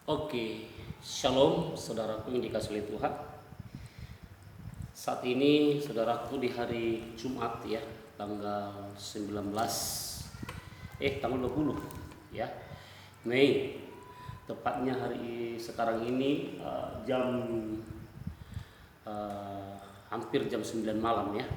Oke, Shalom saudaraku yang dikasih oleh Tuhan. Saat ini saudaraku di hari Jumat ya, tanggal 20 ya, Mei. Tepatnya hari sekarang ini jam hampir jam 9 malam ya.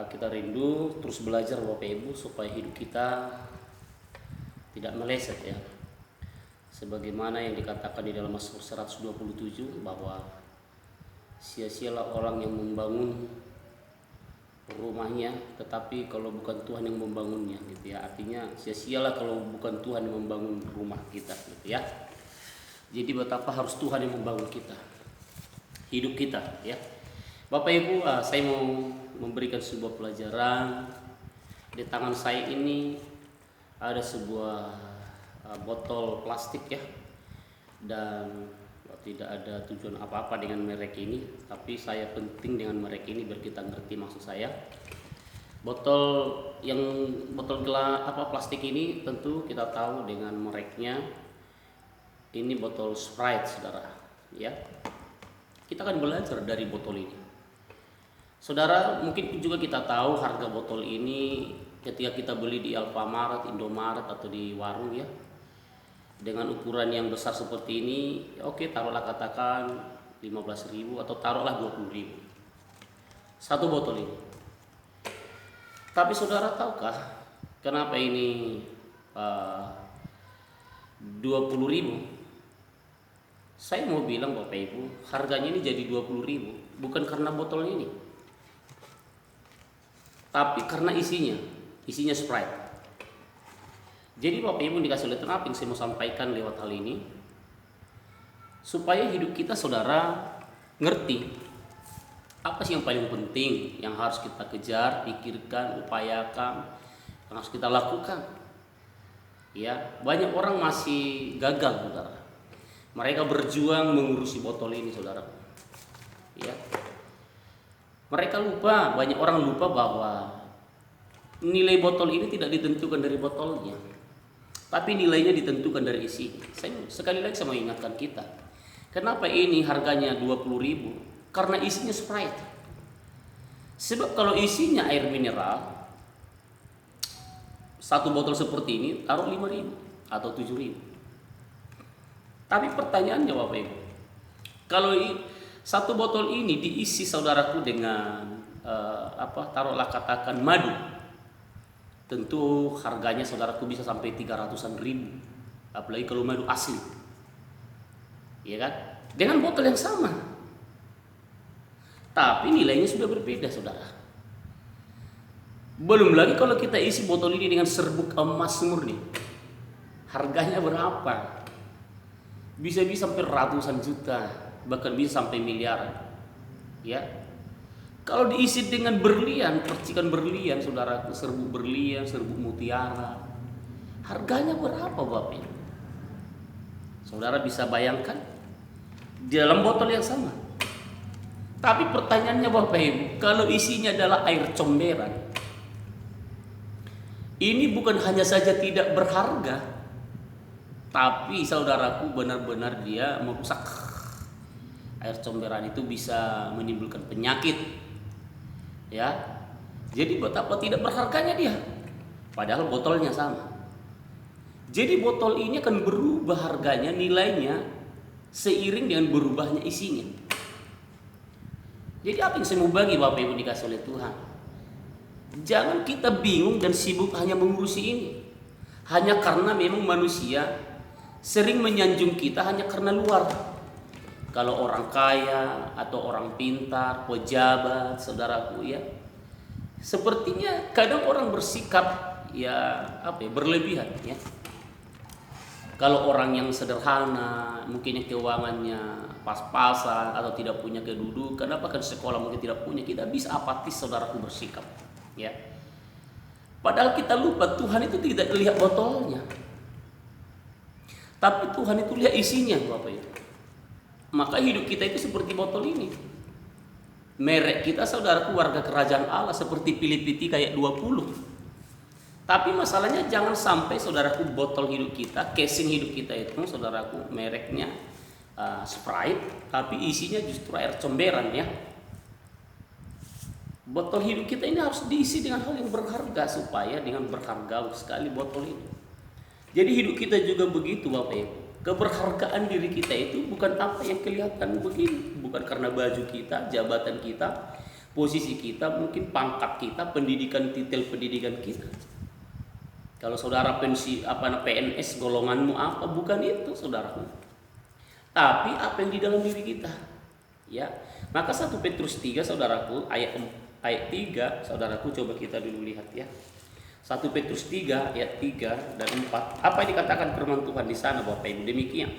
Kita rindu terus belajar Bapak Ibu supaya hidup kita tidak meleset ya. Sebagaimana yang dikatakan di dalam Mazmur 127 bahwa sia-sialah orang yang membangun rumahnya tetapi kalau bukan Tuhan yang membangunnya gitu ya. Artinya sia-sialah kalau bukan Tuhan yang membangun rumah kita gitu ya. Jadi betapa harus Tuhan yang membangun kita, hidup kita ya. Bapak Ibu, saya mau memberikan sebuah pelajaran. Di tangan saya ini ada sebuah botol plastik ya, dan tidak ada tujuan apa-apa dengan merek ini, tapi saya penting dengan merek ini biar kita ngerti maksud saya. Botol plastik ini tentu kita tahu dengan mereknya. Ini botol Sprite saudara ya. Kita akan belajar dari botol ini saudara. Mungkin juga kita tahu harga botol ini ketika kita beli di Alfamart, Indomaret atau di warung ya, dengan ukuran yang besar seperti ini. Oke, taruhlah katakan 15.000 atau taruhlah 20.000 satu botol ini. Tapi saudara tahukah kenapa ini 20.000? Saya mau bilang Bapak Ibu, harganya ini jadi 20.000 bukan karena botol ini, tapi karena isinya Sprite. Jadi Bapak Ibu dikasih oleh Tuhan, apa yang saya mau sampaikan lewat hal ini, supaya hidup kita saudara ngerti apa sih yang paling penting yang harus kita kejar, pikirkan, upayakan, yang harus kita lakukan. Ya, banyak orang masih gagal saudara. Mereka berjuang mengurusi botol ini saudara. Ya. Mereka lupa, banyak orang lupa bahwa nilai botol ini tidak ditentukan dari botolnya, tapi nilainya ditentukan dari isi. Sekali lagi saya mau ingatkan kita, kenapa ini harganya 20.000? Karena isinya Sprite. Sebab kalau isinya air mineral, satu botol seperti ini taruh 5.000 atau 7.000. Tapi pertanyaannya Bapak Ibu, kalau satu botol ini diisi saudaraku dengan taruhlah katakan madu, tentu harganya saudaraku bisa sampai 300-an ribu, apalagi kalau madu asli, ya kan? Dengan botol yang sama, tapi nilainya sudah berbeda saudara. Belum lagi kalau kita isi botol ini dengan serbuk emas murni, harganya berapa? Bisa hampir ratusan juta, bahkan bisa sampai miliaran, ya. Kalau diisi dengan berlian, percikan berlian saudaraku, serbuk berlian, serbuk mutiara, harganya berapa Bapak Ibu? Saudara bisa bayangkan di dalam botol yang sama. Tapi pertanyaannya Bapak Ibu, kalau isinya adalah air comberan, ini bukan hanya saja tidak berharga, tapi saudaraku benar-benar dia merusak. Air comberan itu bisa menimbulkan penyakit. Ya, jadi betapa tidak berharganya dia, padahal botolnya sama. Jadi botol ini akan berubah harganya, nilainya seiring dengan berubahnya isinya. Jadi apa yang saya mau bagi Bapak Ibu dikasih oleh Tuhan, jangan kita bingung dan sibuk hanya mengurusi ini, hanya karena memang manusia sering menyanjung kita hanya karena luar. Kalau orang kaya atau orang pintar, pejabat, saudaraku ya, sepertinya kadang orang bersikap berlebihan ya. Kalau orang yang sederhana, mungkin yang keuangannya pas-pasan atau tidak punya kedudukan, bahkan sekolah mungkin tidak punya, kita bisa apatis saudaraku bersikap ya. Padahal kita lupa Tuhan itu tidak lihat botolnya, tapi Tuhan itu lihat isinya Bapak Ibu. Maka hidup kita itu seperti botol ini. Merek kita saudaraku warga kerajaan Allah seperti Filipi kayak 20. Tapi masalahnya jangan sampai saudaraku botol hidup kita, casing hidup kita itu saudaraku mereknya Sprite, tapi isinya justru air comberan ya. Botol hidup kita ini harus diisi dengan hal yang berharga supaya dengan berharga sekali botol ini. Jadi hidup kita juga begitu Bapak Ibu. Keberhargaan diri kita itu bukan apa yang kelihatan begini, bukan karena baju kita, jabatan kita, posisi kita, mungkin pangkat kita, pendidikan, titel pendidikan kita. Kalau saudara PNS golonganmu apa, bukan itu saudaraku. Tapi apa yang di dalam diri kita. Ya. Maka 1 Petrus 3 saudaraku ayat 3 saudaraku coba kita dulu lihat ya. 1 Petrus 3 ayat 3 dan 4. Apa yang dikatakan firman Tuhan di sana Bapak Ibu? Demikian.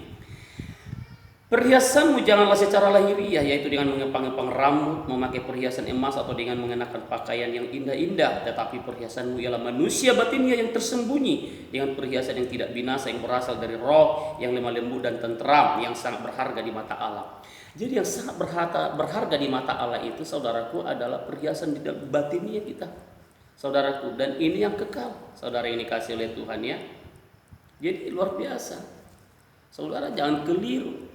Perhiasanmu janganlah secara lahiriah, yaitu dengan mengepang-epang rambut, memakai perhiasan emas atau dengan mengenakan pakaian yang indah-indah, tetapi perhiasanmu ialah manusia batinnya yang tersembunyi dengan perhiasan yang tidak binasa yang berasal dari roh yang lemah lembut dan tentram yang sangat berharga di mata Allah. Jadi yang sangat berharga di mata Allah itu saudaraku adalah perhiasan di dalam batinnya kita. Saudaraku, dan ini yang kekal. Saudara ini kasih oleh Tuhan ya. Jadi luar biasa. Saudara jangan keliru.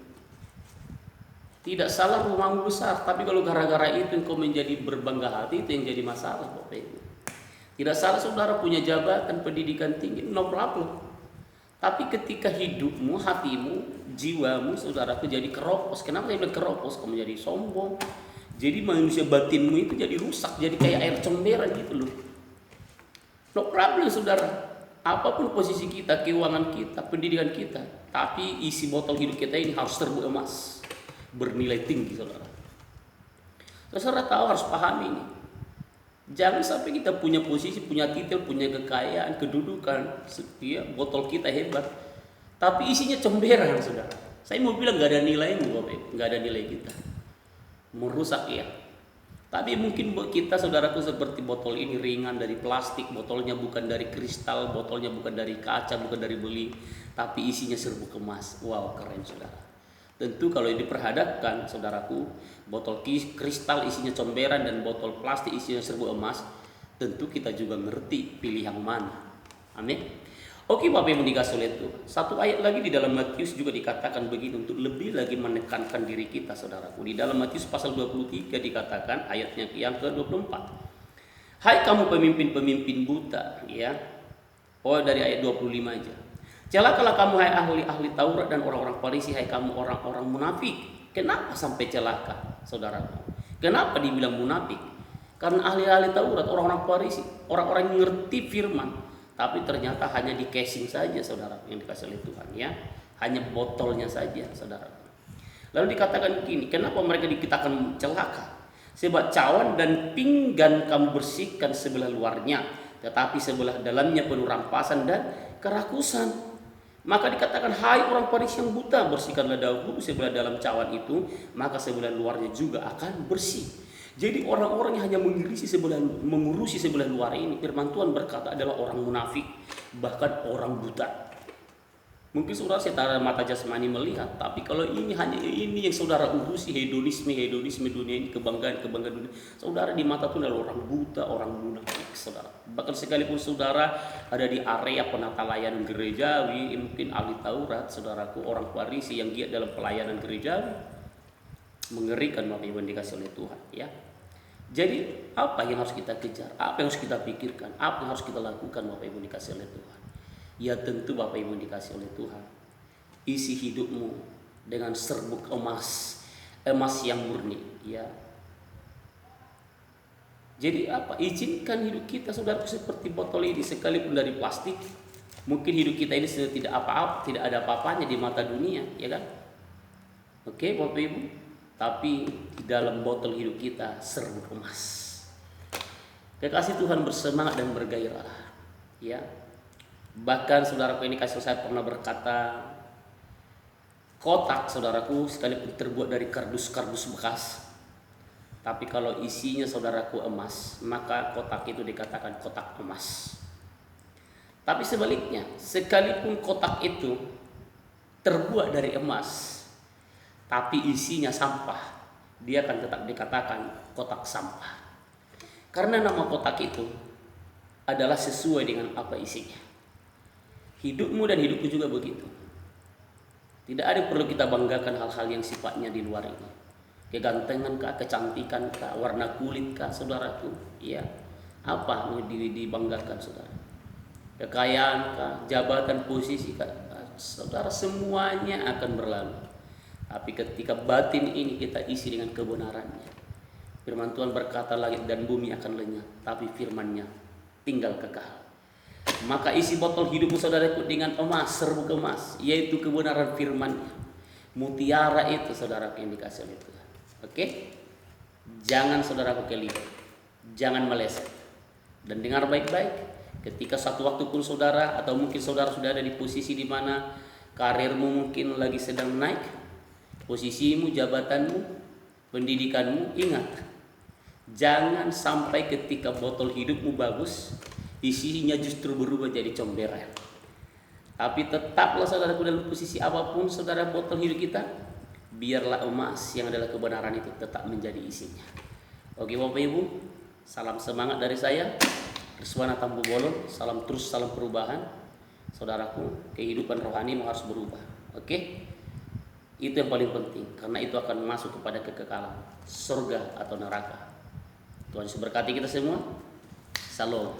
Tidak salah rumahmu besar, tapi kalau gara-gara itu engkau menjadi berbangga hati, itu yang jadi masalah Bapak Ibu. Tidak salah saudara punya jabatan pendidikan tinggi, no problem. Tapi ketika hidupmu, hatimu, jiwamu saudaraku jadi keropos. Kenapa saya bilang keropos? Kamu jadi sombong. Jadi manusia batinmu itu jadi rusak, jadi kayak air comberan gitu loh. No problem saudara. Apapun posisi kita, keuangan kita, pendidikan kita, tapi isi botol hidup kita ini harus terbuat emas, bernilai tinggi saudara. Saudara tahu harus pahami ini. Jangan sampai kita punya posisi, punya titel, punya kekayaan, kedudukan, ya, botol kita hebat, tapi isinya comberan saudara. Saya mau bilang nggak ada nilainya Bapak Ibu, nggak ada nilai kita, merusak ya. Tapi mungkin buat kita saudaraku seperti botol ini ringan dari plastik, botolnya bukan dari kristal, botolnya bukan dari kaca, bukan dari beli, tapi isinya serbuk emas. Wow, keren saudara. Tentu kalau diperhadapkan saudaraku, botol kristal isinya comberan dan botol plastik isinya serbuk emas, tentu kita juga ngerti pilih yang mana. Amin. Oke Bapak Ibu dikasih oleh Tuhan. Satu ayat lagi di dalam Matius juga dikatakan begini untuk lebih lagi menekankan diri kita saudaraku. Di dalam Matius pasal 23 dikatakan ayatnya yang ke-24. Hai kamu pemimpin-pemimpin buta, ya. Oh dari ayat 25 aja. Celakalah kamu hai ahli-ahli Taurat dan orang-orang Farisi, hai kamu orang-orang munafik. Kenapa sampai celaka, saudaraku? Kenapa dibilang munafik? Karena ahli-ahli Taurat, orang-orang Farisi, orang-orang yang ngerti firman, tapi ternyata hanya di casing saja, saudara, yang dikasih oleh Tuhan, ya. Hanya botolnya saja, saudara. Lalu dikatakan begini, kenapa mereka dikatakan celaka? Sebab cawan dan pinggan kamu bersihkan sebelah luarnya, tetapi sebelah dalamnya penuh rampasan dan kerakusan. Maka dikatakan, hai orang Farisi yang buta, bersihkanlah dahulu sebelah dalam cawan itu, maka sebelah luarnya juga akan bersih. Jadi orang-orang yang hanya mengurusi sebelah luar ini, firman Tuhan berkata adalah orang munafik, bahkan orang buta. Mungkin saudara secara mata jasmani melihat, tapi kalau ini hanya ini yang saudara urusi, hedonisme dunia ini, kebanggaan dunia, saudara di mata Tuhan adalah orang buta, orang munafik, saudara. Bahkan sekalipun saudara ada di area penata layanan gerejawi, mungkin ahli Taurat, saudaraku, orang Farisi yang giat dalam pelayanan gerejawi, mengerikan Bapak Ibu dikasih oleh Tuhan, ya. Jadi apa yang harus kita kejar? Apa yang harus kita pikirkan? Apa yang harus kita lakukan Bapak Ibu dikasih oleh Tuhan? Ya tentu Bapak Ibu dikasih oleh Tuhan, isi hidupmu dengan serbuk emas, emas yang murni, ya. Jadi apa? Izinkan hidup kita saudara seperti botol ini, sekalipun dari plastik. Mungkin hidup kita ini sudah tidak apa-apa, tidak ada apa-apanya di mata dunia, ya kan? Oke Bapak Ibu. Tapi di dalam botol hidup kita serbuk emas. Kekasih Tuhan bersemangat dan bergairah, ya. Bahkan saudaraku ini kasih saya pernah berkata, kotak saudaraku sekalipun terbuat dari kardus-kardus bekas, tapi kalau isinya saudaraku emas, maka kotak itu dikatakan kotak emas. Tapi sebaliknya, sekalipun kotak itu terbuat dari emas, tapi isinya sampah, dia akan tetap dikatakan kotak sampah. Karena nama kotak itu adalah sesuai dengan apa isinya. Hidupmu dan hidupku juga begitu. Tidak ada yang perlu kita banggakan hal-hal yang sifatnya di luar ini. Kegantengan kah, kecantikan kah, warna kulit kah, saudaraku? Ya, apa mau dibanggakan, saudara? Kekayaan kah, jabatan, posisi kah? Saudara, semuanya akan berlalu. Tapi ketika batin ini kita isi dengan kebenarannya, firman Tuhan berkata langit dan bumi akan lenyap, tapi firman-Nya tinggal kekal. Maka isi botol hidupmu, saudaraku, dengan emas, serbuk emas, yaitu kebenaran firman-Nya. Mutiara itu, saudaraku, yang dikasih oleh Tuhan. Oke? Jangan saudaraku keliru, jangan meleset. Dan dengar baik-baik, ketika satu waktu pun saudara, atau mungkin saudara sudah ada di posisi di mana karirmu mungkin lagi sedang naik, posisimu, jabatanmu, pendidikanmu, ingat, jangan sampai ketika botol hidupmu bagus, isinya justru berubah jadi comberan. Tapi tetaplah saudaraku dalam posisi apapun saudara botol hidup kita, biarlah emas yang adalah kebenaran itu tetap menjadi isinya. Oke Bapak Ibu, salam semangat dari saya, Riswana Tampu Bolon. Salam terus, salam perubahan. Saudaraku, kehidupan rohani harus berubah. Oke? Itu yang paling penting, karena itu akan masuk kepada kekekalan, surga atau neraka. Tuhan Yesus berkati kita semua. Salam.